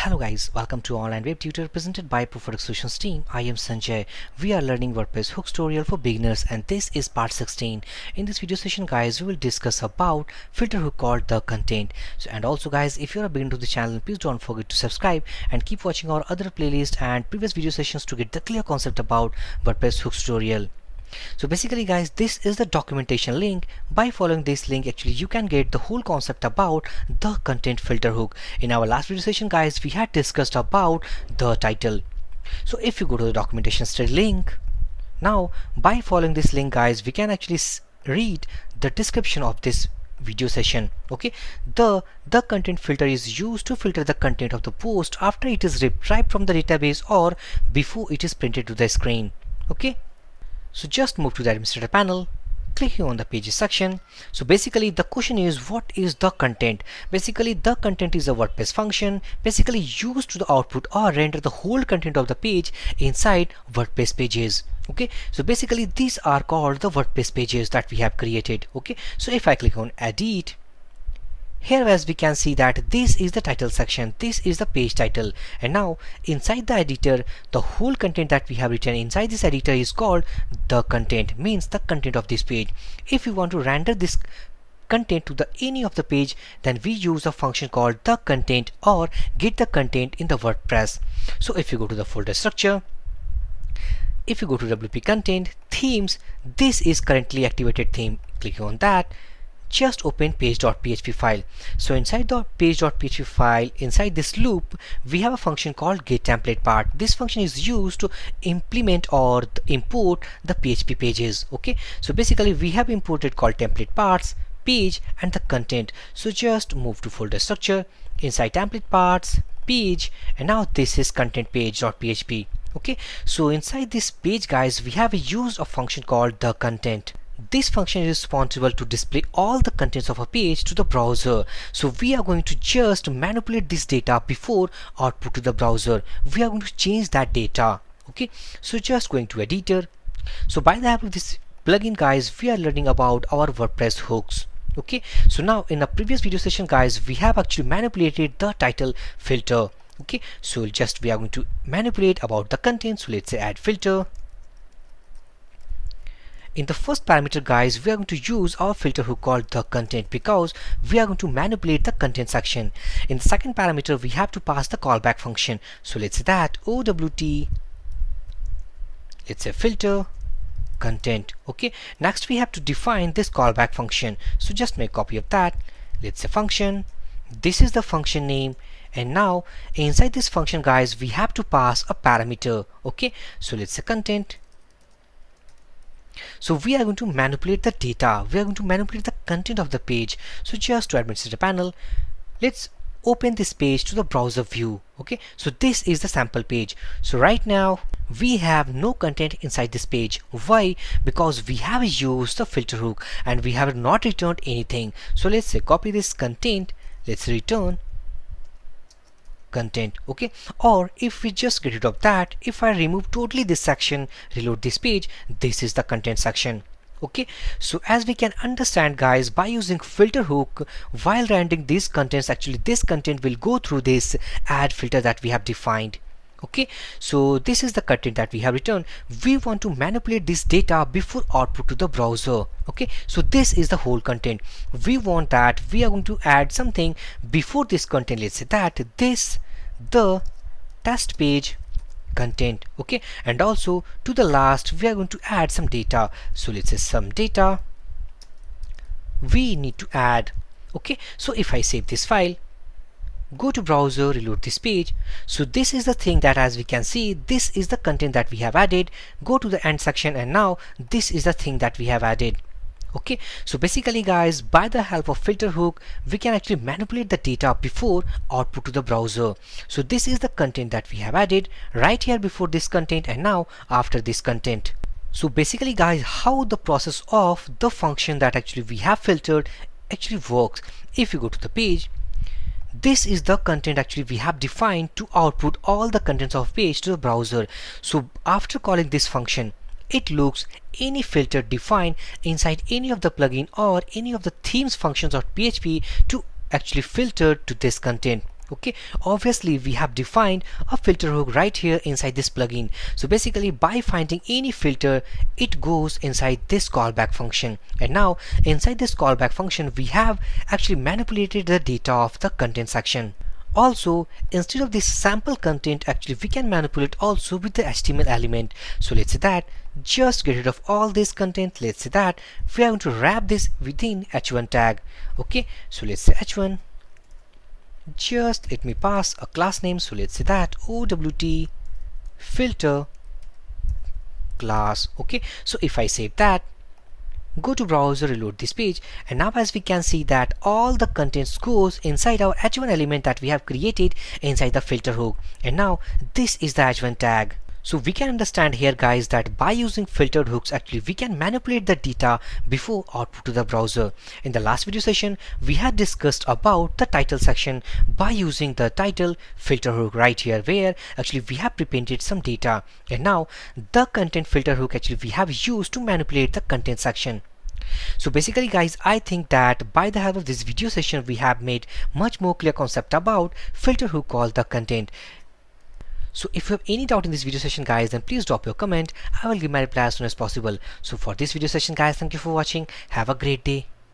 Hello guys, welcome to Online Web Tutor presented by Wordpress Solutions team. I am Sanjay. We are learning WordPress Hooks tutorial for beginners and this is part 16. In this video session guys, we will discuss about filter hook called the content. And also guys, if you are a beginner to the channel, please don't forget to subscribe and keep watching our other playlist and previous video sessions to get the clear concept about WordPress Hooks tutorial. So basically guys, this is the documentation link. By following this link, actually you can get the whole concept about the content filter hook. In our last video session guys, we had discussed about the title. So if you go to the documentation study link, now by following this link guys, we can actually read the description of this video session. Okay, the content filter is used to filter the content of the post after it is retrieved from the database or before it is printed to the screen. Okay, so just move to the administrator panel, click on the pages section. So basically the question is, what is the content? Basically the content is a WordPress function basically used to output or render the whole content of the page inside WordPress pages. Okay, so basically these are called the WordPress pages that we have created. Okay, so if I click on edit, here as we can see that this is the title section, this is the page title, and now inside the editor the whole content that we have written inside this editor is called the content, means the content of this page. If you want to render this content to the any of the page, then we use a function called the content or get the content in the WordPress. So if you go to the folder structure, if you go to WP content themes, this is currently activated theme. Click on that, just open page.php file. So inside the page.php file, inside this loop, we have a function called getTemplatePart. This function is used to implement or import the PHP pages. Okay, so basically we have imported called template parts, page and the content. So just move to folder structure, inside template parts, page, and now this is content page.php. Okay, so inside this page guys, we have used a function called the content. This function is responsible to display all the contents of a page to the browser. So we are going to just manipulate this data before output to the browser. We are going to change that data. Okay, so just going to editor. So by the help of this plugin guys, we are learning about our WordPress hooks. Okay, so now in a previous video session guys, we have actually manipulated the title filter. Okay, so just we are going to manipulate about the content. So let's say add filter. In the first parameter guys, we are going to use our filter hook called the content because we are going to manipulate the content section. In the second parameter, we have to pass the callback function. So let's say that owt, let's say filter content. Okay, next we have to define this callback function. So just make a copy of that. Let's say function. This is the function name. And now inside this function guys, we have to pass a parameter. Okay, so let's say content. So we are going to manipulate the data. We are going to manipulate the content of the page. So just to administrator panel, let's open this page to the browser view. Okay, so this is the sample page. So right now we have no content inside this page. Why? Because we have used the filter hook and we have not returned anything. So let's say copy this content, let's return content. Okay, or if we just get rid of that, if I remove totally this section, reload this page, this is the content section. Okay, so as we can understand guys, by using filter hook while rendering these contents, actually this content will go through this add filter that we have defined. Okay, so this is the content that we have returned. We want to manipulate this data before output to the browser. Okay, so this is the whole content. We want that we are going to add something before this content. Let's say that this the test page content. Okay, and also to the last we are going to add some data. So let's say some data we need to add. Okay, so if I save this file, go to browser, reload this page. So this is the thing that as we can see, this is the content that we have added. Go to the end section and now this is the thing that we have added. Okay, so basically guys, by the help of filter hook, we can actually manipulate the data before output to the browser. So this is the content that we have added right here before this content and now after this content. So basically guys, how the process of the function that actually we have filtered actually works. If you go to the page, this is the content actually we have defined to output all the contents of page to the browser. So after calling this function, it looks any filter defined inside any of the plugin or any of the themes functions of PHP to actually filter to this content. Okay, obviously we have defined a filter hook right here inside this plugin. So basically by finding any filter, it goes inside this callback function, and now inside this callback function we have actually manipulated the data of the content section. Also, instead of this sample content, actually we can manipulate also with the HTML element. So let's say that just get rid of all this content. Let's say that we are going to wrap this within h1 tag. Okay, so let's say h1, just let me pass a class name. So let's say that owt-filter-class. Okay, so if I save that, go to browser, reload this page, and now as we can see that all the contents goes inside our h1 element that we have created inside the filter hook, and now this is the h1 tag. So we can understand here guys that by using filtered hooks actually we can manipulate the data before output to the browser. In the last video session we had discussed about the title section by using the title filter hook right here, where actually we have prepainted some data, and now the content filter hook actually we have used to manipulate the content section. So basically guys, I think that by the help of this video session we have made much more clear concept about filter hook called the content. So if you have any doubt in this video session guys, then please drop your comment. I will give my reply as soon as possible. So for this video session guys, thank you for watching. Have a great day.